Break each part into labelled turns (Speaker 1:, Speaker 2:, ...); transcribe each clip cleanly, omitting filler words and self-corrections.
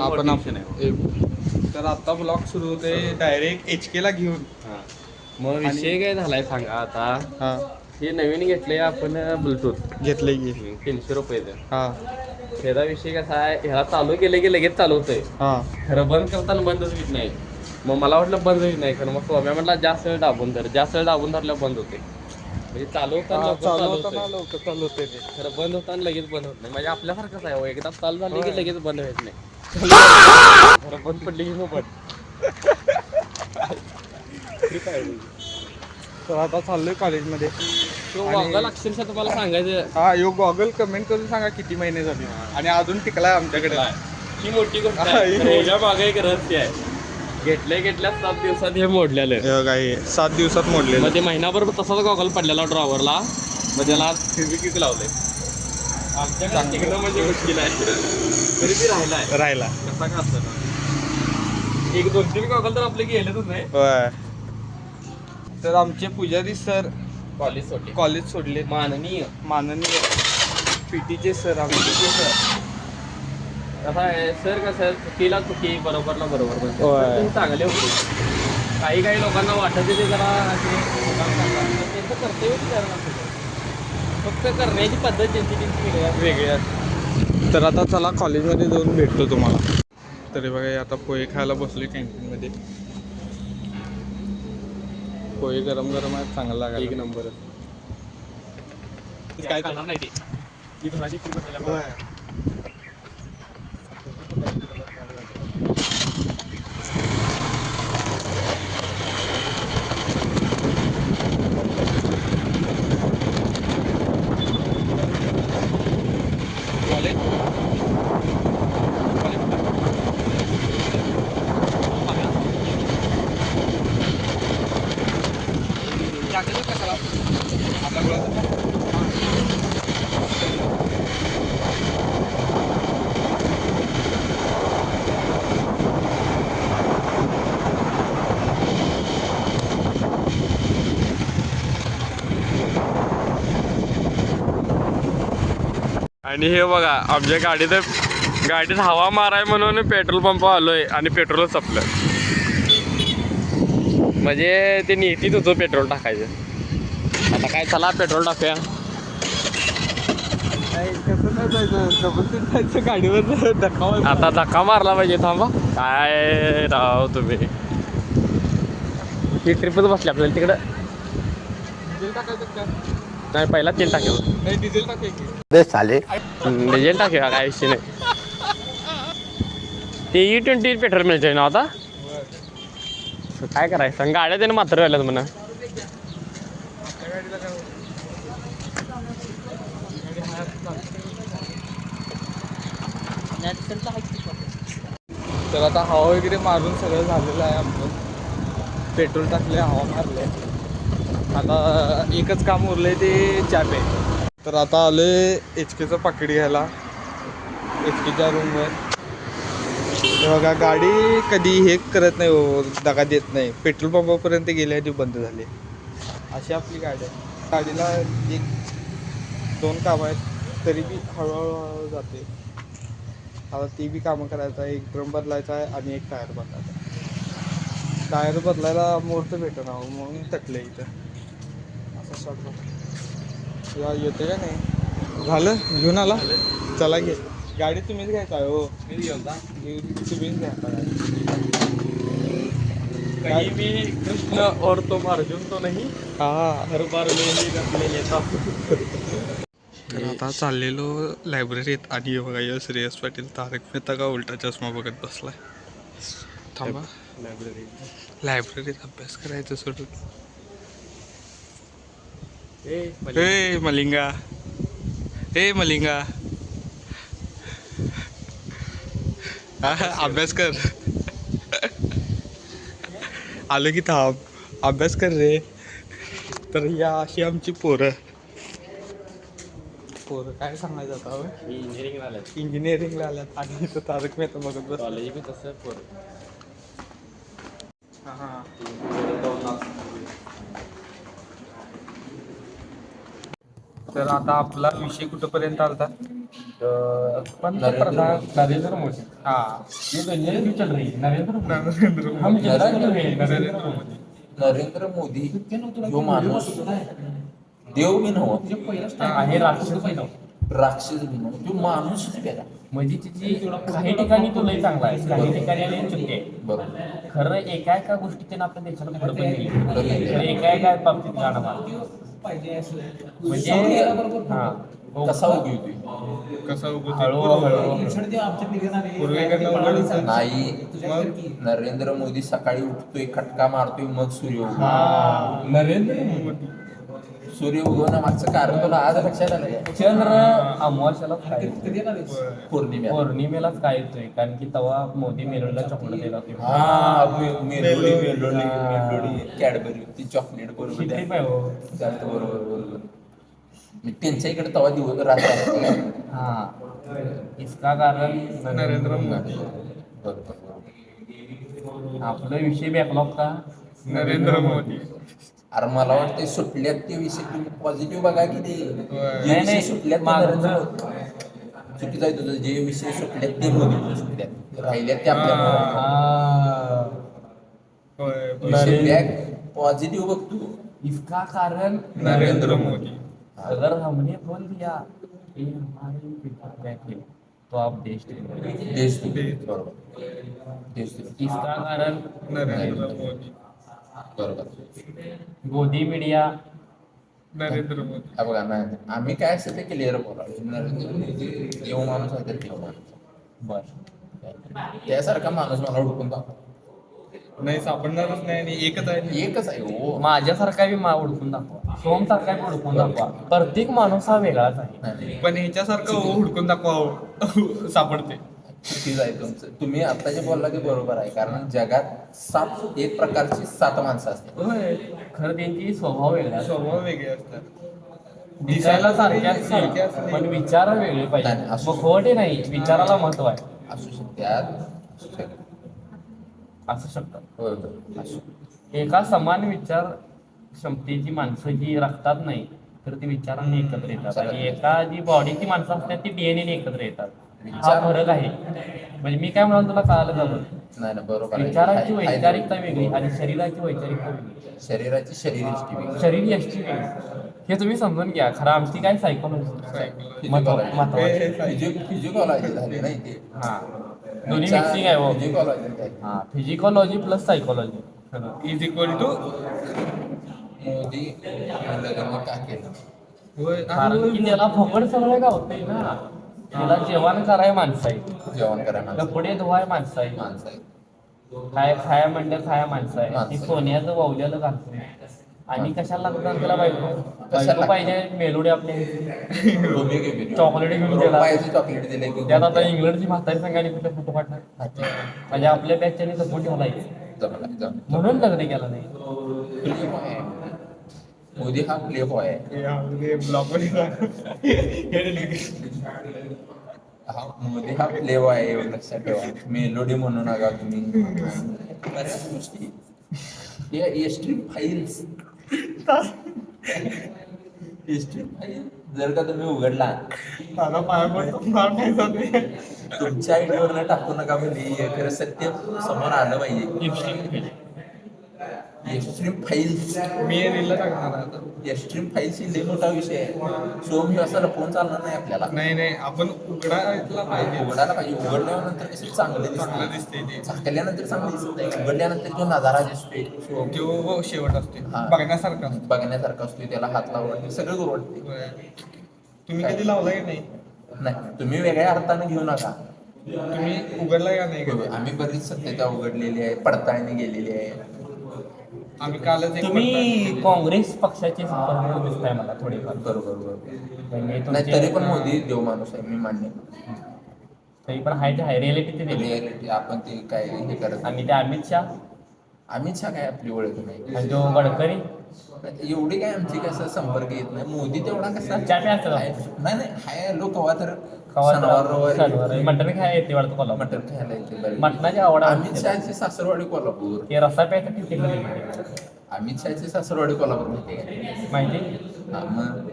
Speaker 1: आपण तर आता ब्लॉग सुरू होते डायरेक्ट HK ला घेऊन.
Speaker 2: मग विषय काय झालाय सांगा आता. हे नवीन घेतले आपण ब्लूटूथ
Speaker 1: घेतले की
Speaker 2: 300 रुपयाचं.
Speaker 1: हा
Speaker 2: ह्याचा विषय कसा आहे, ह्याला चालू केलं की लगेच चालू होतंय. खरं बंद करताना बंदच होत नाही. मग मला वाटलं बंद होत नाही, खरं मग सोम्या म्हटला जास्त वेळ दाबून धर, जास्त वेळ दाबून धरल्यावर बंद होते. म्हणजे चालू होताना लवकर चालू होतंय,
Speaker 1: लवकर चालू होते ते.
Speaker 2: खरं बंद होताना लगेच बंद होत नाही. म्हणजे आपल्यासारखंच आहे, एकदा चालू झाली की लगेच बंद व्हायचं नाही. खरं बंद पडली की मग बंद. ठीक आहे.
Speaker 1: तर आता चाललोय कॉलेजमध्ये.
Speaker 2: तो गॉगल अक्षरशः तुम्हाला सांगायचं.
Speaker 1: हा यो गॉगल कमेंट करून सांगा किती महिने झाले आणि अजून टिकलाय आमच्याकडे.
Speaker 2: ही मोठी गोष्ट आहे. ह्याच्या मागे एक रहस्य आहे. घेतल्या 7 दिवसात हे मोडलेलं
Speaker 1: आहे. 7 दिवसात मोडले.
Speaker 2: मग ते महिनाभर तसाच गॉगल पडलेला ड्रॉवरला. मग त्याला फेविक्विक लावले. आमच्याकडे टिकणं म्हणजे मुश्किल आहे, तरी ती राहिला कसा का असतं ना. 1-2-3 गॉगल तर आपले गेलेच नाही.
Speaker 1: तर आमचे पुजारी सर
Speaker 2: कॉलेज सोडले.
Speaker 1: माननीय PTचे सर आमचे सर.
Speaker 2: कसं आहे सर, कसं चुकीला चुकी, बरोबरला बरोबर म्हणजे चांगले होते. काही लोकांना वाटत ते जरा असे त्यांचं कर्तव्यच करणार असतं. फक्त करण्याची पद्धत त्यांची
Speaker 1: वेगळी आहे. तर आता चला कॉलेजमध्ये जाऊन भेटतो तुम्हाला. तरी बघा आता पोहे खायला बसले कॅन्टीनमध्ये. पोहे गरम गरम आहेत, चांगला लागायला.
Speaker 2: 1 नंबर.
Speaker 1: काय करणार नाही ते.
Speaker 2: आणि हे बघा आमच्या गाडीत हवा माराय म्हणून पेट्रोल पंप आलोय आणि पेट्रोल संपलं. म्हणजे ते नीतीच होतं पेट्रोल टाकायचं. आता काय चला पेट्रोल टाकूया.
Speaker 1: गाडीवर
Speaker 2: आता धक्का मारला पाहिजे. थांबा काय राव तुम्ही, ही ट्रिपच बसली आपल्याला तिकडं. नाही पहिला तेल टाकेल.
Speaker 1: डिझेल टाकायची.
Speaker 2: डिझेल टाकूया, काय विषय नाही. ते E20 पेट्रोल मिळतंय ना आता. काय करायचं सांग, गाड्या त्यानं मात्र राहिल्यात म्हणा.
Speaker 1: तर आता हवा वगैरे मारून सगळं झालेलं आहे आमचं. पेट्रोल टाकले, हवा मारले. आता एकच काम उरलंय ते चहा प्यायचं. तर आता आलोय HKचं पाकिट घ्यायला HKच्या रूमवर. बघा गाडी कधी हे करत नाही हो, दगा देत नाही. पेट्रोल पंपापर्यंत गेल्या आधी बंद झाली. अशी आपली गाडी आहे. गाडीला 1-2 कामं आहेत, तरी बी हळूहळू जाते. आता ती बी कामं करायचं आहे. एक ड्रम बदलायचा आहे आणि एक टायर बदलायचा आहे. टायर बदलायला मुहूर्त भेटत ना म्हणून तटलं इथं. असं शॉर्ट या येते का नाही. झालं घेऊन आला. चला घे गाडी तुम्हीच घ्यायचा आहे. हो
Speaker 2: मी घेऊन जा.
Speaker 1: तुम्हीच घ्यायचा
Speaker 2: कहीं भी कृष्ण और तुम अर्जुन तो नहीं. हर बार में ही अपने लेता.
Speaker 1: तर आता चाललेलो लायब्ररीत आणि बघा श्रेयस पाटील तारक मेहता का उलटा चष्मा बघत बसलाय. थांबा लायब्ररीत अभ्यास करायचं सोडून. हे मलिंगा, हे मलिंगा अभ्यास कर. आलो की थांब, अभ्यास कर रे. तर या अशी आमची पोरं काय सांगायचं आता. इंजिनिअरिंगला आल्यात आणि इथं तारक मेहता बघत बस.
Speaker 2: कॉलेज बी तसं पोर.
Speaker 1: तर आता आपला विषय कुठपर्यंत आलता पंतप्रधान
Speaker 2: नरेंद्र मोदी
Speaker 1: हा
Speaker 2: ये दुनिया क्यों चल रही है नरेंद्र मोदी
Speaker 1: नरेंद्र
Speaker 2: हम
Speaker 1: मोदी
Speaker 2: जिंदा क्यों हैं नरेंद्र मोदी
Speaker 3: नरेंद्र मोदी ह्यो माणूस देव बी नव्हता
Speaker 2: आहे राक्षस आहे तो.
Speaker 3: राक्षस बी नव्हता ह्यो माणूसच वेगळा.
Speaker 2: म्हणजे तिची काही ठिकाणी तो लय चांगला आहे काही ठिकाणी लय चुकी आहे
Speaker 3: बरोबर
Speaker 2: खरं एका एका गोष्टीने आपल्या देशाला पुढे पण नेली
Speaker 3: पुढे नेली.
Speaker 2: खरं एका एका बाबतीत गाणं मारलं म्हणजे हा हो.
Speaker 3: कसा उभी होती
Speaker 1: कसा
Speaker 2: हळूहळू
Speaker 1: पूर्वेकडनं उघड होतं.
Speaker 3: नाही
Speaker 1: मग
Speaker 3: नरेंद्र मोदी सकाळी उठतोय खटका मारतोय मग सूर्य उगवतो.
Speaker 2: हा
Speaker 1: नरेंद्र मोदी
Speaker 3: सूर्य उगवण्यामागचं कारण तुला आज लक्षात आलं का?
Speaker 2: चंद्र अमावास्याला काय येतोय?
Speaker 3: पौर्णिमे
Speaker 2: पौर्णिमेलाच काय येतोय कारण की तेव्हा मोदी मेरूला चॉकलेट दिला होता
Speaker 3: हा मेलोडी कॅडबरी ती चॉकलेट बरोबर
Speaker 2: किती
Speaker 3: द्या.
Speaker 2: पाय हो
Speaker 3: चालतं, बरोबर बरोबर मी त्यांच्या इकडे तवा दिवस रात्र असते.
Speaker 2: हा इसका कारण
Speaker 1: नरेंद्र मोदी
Speaker 3: बरोबर
Speaker 2: आपला विषय बॅकलॉग का
Speaker 1: नरेंद्र मोदी
Speaker 3: अरे मला वाटतं सुटल्यात ते विषय तुम्ही पॉझिटिव्ह बघा की ते जे
Speaker 2: नाही,
Speaker 3: विषय
Speaker 2: नाही.
Speaker 3: सुटल्यात ते
Speaker 2: मागचं.
Speaker 3: नरेंद्र मोदी. चुकीचं आहे तुझं जे विषय सुटल्यात ते मोदी सुटल्यात राहिल्यात ते आपल्या
Speaker 2: हा.
Speaker 1: होय,
Speaker 3: विषय
Speaker 2: नरेंद्र-
Speaker 3: बॅक पॉझिटिव्ह बघ तू
Speaker 2: इसका कारण
Speaker 1: नरेंद्र मोदी
Speaker 2: अगर हमने बोल दिया कि हमारे पेपर बैक है तो आप देश देंगे
Speaker 3: देश तू बरोबर देश तू
Speaker 2: इसका कारण
Speaker 1: नरेंद्र मोदी
Speaker 3: बरोबर
Speaker 2: गोदी मीडिया
Speaker 1: नरेंद्र मोदी
Speaker 3: हा बघा ना आम्ही काय असेल ते क्लिअर बोलावं नरेंद्र मोदी देव माणूस आहे तर देव माणूस
Speaker 2: बर
Speaker 3: त्यासारखा माणूस मला हुडकून दाखव.
Speaker 1: नाही सापडणारच नाही आणि एकच आहे
Speaker 3: एकच आहे हो
Speaker 2: माझ्यासारखा बी हुडकून दाखवा सोमसारखा बी हुडकून दाखवा प्रत्येक माणूस हा वेगळाच आहे
Speaker 3: नाही
Speaker 1: पण ह्याच्यासारखं हुडकून दाखवा सापडते
Speaker 3: चुकीचं आहे तुमचं तुम्ही आता जे बोलला ते बरोबर आहे कारण जगात सात एक प्रकारची 7 माणसं असतात
Speaker 1: होय
Speaker 2: खरं त्यांची स्वभाव वेगळा आहे.
Speaker 1: स्वभाव वेगळे असतात
Speaker 2: दिसायला सारख्याच
Speaker 1: सारखे
Speaker 2: नाही,
Speaker 1: असले.
Speaker 2: पण विचार वेगळे
Speaker 3: नाही,
Speaker 2: पाहिजे
Speaker 3: असू
Speaker 2: मग खोटे नाही विचाराला महत्व आहे
Speaker 3: असू शकतात असू शकतात.
Speaker 2: असू शकतं
Speaker 3: होय होय असू
Speaker 2: एका समान विचार क्षमतेची माणसं जी रक्तात नाही तर ती विचारांनी एकत्र येतात आणि एका जी बॉडीची माणसं असतात ती डीएनए एकत्र येतात हा
Speaker 3: विचार-
Speaker 2: फरक आहे म्हणजे मी काय म्हणाल तुला कळालं जावं
Speaker 3: नाही ना बरोबर आहे.
Speaker 2: विचाराची
Speaker 3: हाय- हाय-
Speaker 2: वैचारिकता वेगळी आणि शरीराची वैचारिकता वेगळी
Speaker 3: शरीराची शरीरिष्टी वेगळी.
Speaker 2: शरीर यष्टी वेगळी हे तुम्ही समजून घ्या खरं आमची काय सायकोलॉजी महत्वाची
Speaker 3: फिजिकॉलॉजी झाली नाही ते
Speaker 2: हा दोन्ही मिक्सिंग आहे हो
Speaker 3: फिजिकॉलॉजी
Speaker 2: हा physiology plus psychology
Speaker 1: is equal to
Speaker 3: Modi लग्न का केलं
Speaker 1: होय
Speaker 2: कारण की त्याला फकड सगळं गावतंय ना त्याला जेवण कराय माणसं आहे
Speaker 3: जेवण करा माणसं
Speaker 2: कपडे धुवाय माणसं आहे
Speaker 3: माणसं आहे
Speaker 2: खाया म्हणलं खाया माणसं आहे ती
Speaker 3: माणसं.
Speaker 2: सोन्याचं वावल्याला घालतोय आणि कशाला लागतं त्याला बायको
Speaker 3: कशाला
Speaker 2: बायको पाहिजे मेलोडी आपल्या
Speaker 3: डोबे गेले.
Speaker 2: चॉकलेट घेऊन गेला
Speaker 3: रुपयाची चॉकलेट दिले की
Speaker 2: त्यात आता इंग्लंडची म्हातारी संघाने कुठे फोटो काढणार म्हणजे आपल्या बॅचने सपोर्ट ठेवला
Speaker 3: जमला जमला
Speaker 2: म्हणून लग्न केला नाही
Speaker 3: प्ले बॉय आहे. मोदी हा प्ले बॉय आहे हा मोदी हा प्ले बॉय आहे एवढं लक्षात ठेवा मेलोडी म्हणू नका तुम्ही बऱ्याच गोष्टी या एस्ट्रीम फाईल्स एस्ट्रीम फाईल जर का तुम्ही उघडला
Speaker 1: माझा पाया पडतो फार नाही जात नाही.
Speaker 3: तुमच्या आयडीवर टाकू नका म्हणजे खरं सत्य समोर आलं पाहिजे एक्स्ट्रीम फाईल्स
Speaker 1: मी रीलला टाकणार आहे आता
Speaker 3: एक्स्ट्रीम फाईल्स ही लई मोठा विषय आहे सो मी असं लपवून चालणार नाही आपल्याला
Speaker 1: नाही नाही आपण उघडायला पाहिजे
Speaker 3: उघडायला पाहिजे उघडल्यानंतर कसे चांगले
Speaker 1: चांगलं
Speaker 3: दिसते
Speaker 1: दिसते ते
Speaker 3: झाकल्यानंतर चांगले दिसत नाही उघडल्यानंतर जो नजारा दिसतोय so
Speaker 1: तो शेवट असते
Speaker 3: हा.
Speaker 1: बघण्यासारखा असतो.
Speaker 3: बघण्यासारखा असतोय त्याला हात लावला सगळं करू वाटते
Speaker 1: होय. तुम्ही कधी लावला की नाही
Speaker 3: नाही तुम्ही वेगळ्या अर्थाने घेऊ नका
Speaker 1: तुम्ही उघडला का नाही कधी?
Speaker 3: आम्ही बरीच सत्यता उघडलेली आहे पडताळणी गेलेली आहे
Speaker 1: आम्ही कालच एक
Speaker 2: तुम्ही
Speaker 1: पडताळणी
Speaker 2: काँग्रेस पक्षाचे संपर्क दिसताय मला थोडेफार
Speaker 3: बरोबर बरोबर
Speaker 2: म्हणजे
Speaker 3: नाही
Speaker 2: तुमचे-
Speaker 3: तरी पण मोदी देव माणूस आहे मी मान्य
Speaker 2: तरी पण हाय रियालिटी ते दिली
Speaker 3: रियालिटी आपण ते काय हे करत
Speaker 2: आणि ते अमित शहा
Speaker 3: अमित शहा काय आपली ओळख नाही
Speaker 2: आणि जो गडकरी
Speaker 3: एवढी काय आमची कसं संपर्क येत नाही मोदी तेवढा कसा
Speaker 2: चहा प्यायचं का?
Speaker 3: नाही नाही हाय लोक कवा तर शनिवार रविवारी
Speaker 2: मटण खाय येते वाटतं कोल्हापूर
Speaker 3: मटण खायला येते बरे.
Speaker 2: मटणाची आवड आहे.
Speaker 3: अमित शहाची सासरवाडी कोल्हापूर
Speaker 2: ते रस्सा प्यायचा की ते कधी
Speaker 3: अमित शहाची सासरवाडी कोल्हापूर माहिती आहे
Speaker 2: माहिती
Speaker 3: का? हा, मग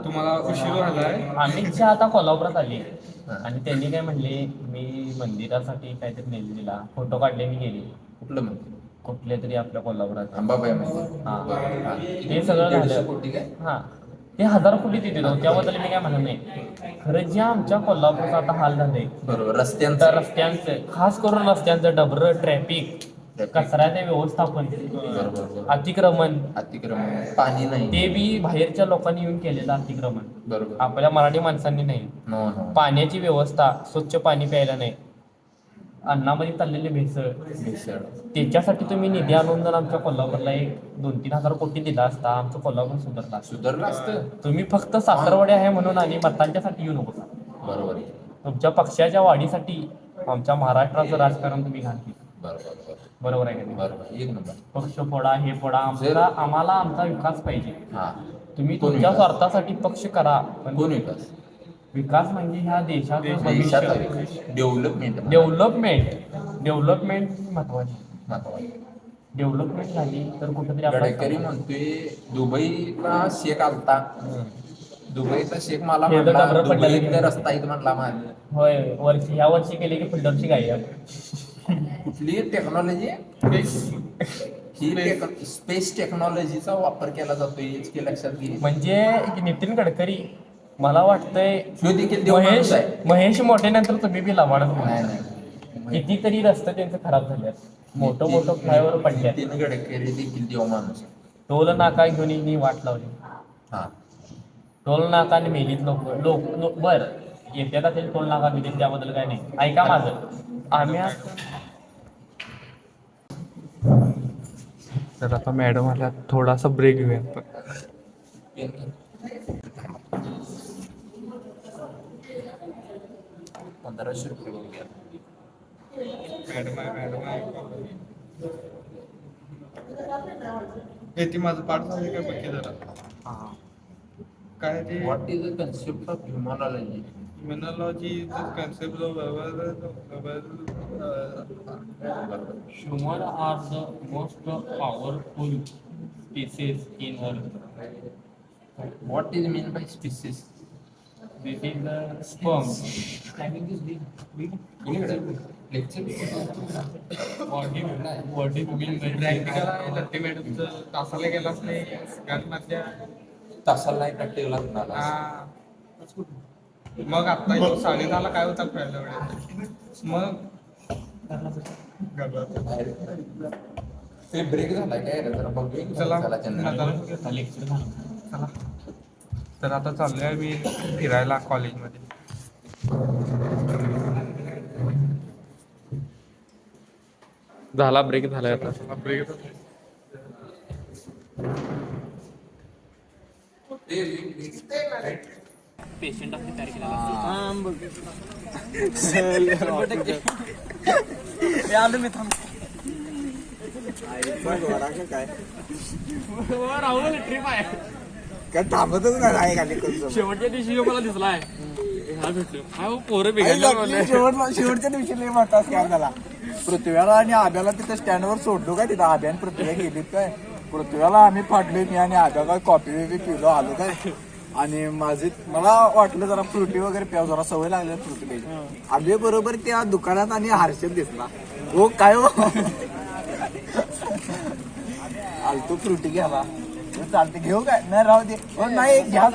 Speaker 1: तुम्हाला उशीर झालाय.
Speaker 2: अमित शहा आता कोल्हापुरात आली आणि त्यांनी काय म्हणले, मी मंदिरासाठी काहीतरी नेले दिला, फोटो काढले, मी गेले
Speaker 3: कुठलं मंदिर?
Speaker 2: कुठल्या तरी आपल्या कोल्हापुरात.
Speaker 3: अंबाबाई मंदिर.
Speaker 2: हा ते सगळं
Speaker 3: 150
Speaker 2: झालं.
Speaker 3: कोटी काय?
Speaker 2: हा ते 1000 कोटी देते त्याबद्दल मी काय म्हणत नाही. खरं जे आमच्या कोल्हापूरचा आता हाल झाले
Speaker 3: बरोबर.
Speaker 2: तर
Speaker 3: रस्त्यांचं
Speaker 2: रस्त्यांचं, खास करून रस्त्यांचं डबरं, ट्रॅफिक, कचऱ्याचे व्यवस्थापन,
Speaker 3: बरोबर.
Speaker 2: अतिक्रमण,
Speaker 3: अतिक्रमण, पाणी नाही.
Speaker 2: ते बी बाहेरच्या लोकांनी येऊन केलेलं अतिक्रमण,
Speaker 3: बरोबर.
Speaker 2: आपल्या मराठी माणसांनी नाही.
Speaker 3: No no.
Speaker 2: पाण्याची व्यवस्था, स्वच्छ पाणी प्यायला नाही, अन्नामध्ये चाललेले भेसळ,
Speaker 3: मिसळ.
Speaker 2: त्याच्यासाठी तुम्ही निधी आणून जर आमच्या कोल्हापूरला 1-2-3 हजार कोटी दिला असता, आमचं कोल्हापूर सुधारला असतं.
Speaker 3: सुधारलं असतं.
Speaker 2: तुम्ही फक्त सासरवाडी आहे म्हणून आणि मतांच्यासाठी येऊ नको.
Speaker 3: बरोबर.
Speaker 2: तुमच्या पक्षाच्या वाढीसाठी आमच्या महाराष्ट्राचं राजकारण तुम्ही घालते.
Speaker 3: बरोबर.
Speaker 2: बरोबर आहे का नाही?
Speaker 3: बरोबर. एक नंबर.
Speaker 2: पक्ष फोडा, हे फोडा, आम्हाला आमचा विकास पाहिजे.
Speaker 3: हा.
Speaker 2: तुम्ही
Speaker 3: कोण
Speaker 2: तुमच्या
Speaker 3: विकास?
Speaker 2: स्वार्थासाठी पक्ष करा, पण
Speaker 3: कोण विकास?
Speaker 2: विकास म्हणजे ह्या देशाचं
Speaker 3: देशाचा
Speaker 2: भविष्य,
Speaker 3: विकास. डेव्हलपमेंट.
Speaker 2: डेव्हलपमेंट महत्वाची. डेव्हलपमेंट झाली तर कुठेतरी
Speaker 3: गडकरी म्हणतोय दुबईला शेख आलता, दुबईचा शेख मला
Speaker 2: हे तर
Speaker 3: म्हणला
Speaker 2: डबरं पडलेलं
Speaker 3: दुबईतले
Speaker 2: नाही.
Speaker 3: रस्ता आहेत म्हणला माझ.
Speaker 2: होय, ह्या वर्षी केले की फिल्डरची गाडी आहे.
Speaker 3: कुठली टेक्नॉलॉजी? ही स्पेस टेक्नॉलॉजीचा वापर केला जातोय, हेच की लक्षात घे.
Speaker 2: म्हणजे नितीन गडकरी, मला वाटतंय
Speaker 3: ह्यो देखील देव माणूस आहे.
Speaker 2: महेश मोठे नंतर तुम्ही बी लावाडत
Speaker 3: नाही नाही.
Speaker 2: कितीतरी रस्ते त्यांचे खराब झाले, मोठं फ्लायओव्हर पडले,
Speaker 3: नितीन गडकरी देखील देव माणूस आहे.
Speaker 2: टोल नाका घेऊन यांनी वाट लावली.
Speaker 3: हा.
Speaker 2: टोल नाका आणि मेलीत लोक बर येत्या ते टोल नाका दिले, त्याबद्दल काय नाही. ऐका माझं, आम्ही
Speaker 1: तर आता मॅडम आल्या, थोडासा ब्रेक घेऊया आपण.
Speaker 3: 1500 रुपये बघूया.
Speaker 1: हे ती माझं पाठ झालं काय बघ की जरा. काय ते
Speaker 3: What is the concept of humanology?
Speaker 1: Immunology is the concept of
Speaker 2: Humans are the most powerful species in Earth.
Speaker 3: What is mean by species?
Speaker 2: This is the sperm.
Speaker 3: Lecture.
Speaker 2: What is mean by
Speaker 1: practical लट्टी मॅडमचं तासाला गेलाच नाही गाणमधल्या.
Speaker 3: तासाला नाही practical असणार.
Speaker 1: हा. मग आता 10:30 काय होता खेळायला वेळेत मग
Speaker 3: ते ब्रेक झालाय काय रे? जरा बघूया की
Speaker 1: चला
Speaker 3: चला चंद्र.
Speaker 1: चला. तर आता चाललोय मी फिरायला कॉलेजमध्ये.
Speaker 2: झाला ब्रेक झालाय आता.
Speaker 1: ब्रेक
Speaker 2: पेशंट आपली तयारी केला राहुल ट्रिप आहे
Speaker 4: काय थांबतच नाही खाली कोणतं.
Speaker 2: शेवटच्या दिवशी मला दिसलाय पोरं
Speaker 4: शेवटच्या दिवशी लय मोठा स्कॅम झाला. पृथ्वीला आणि आब्याला तिथे स्टँडवर सोडलो काय, तिथं आब्या आणि पृथ्वीला गेलीत काय. पृथ्वीला आम्ही फाटले, मी आणि आब्या काय कॉफी बिफी पिलो आलो काय. आणि मला वाटलं जरा फ्रुटी वगैरे प्याव, जरा सवय लागली फ्रुटी प्यायची. आब्या बरोबर त्या दुकानात आणि हर्षद दिसला. हो काय हो आलतो फ्रुटी घ्यावा. चालते घेऊ काय? नाही राहू दे. नाही घ्या.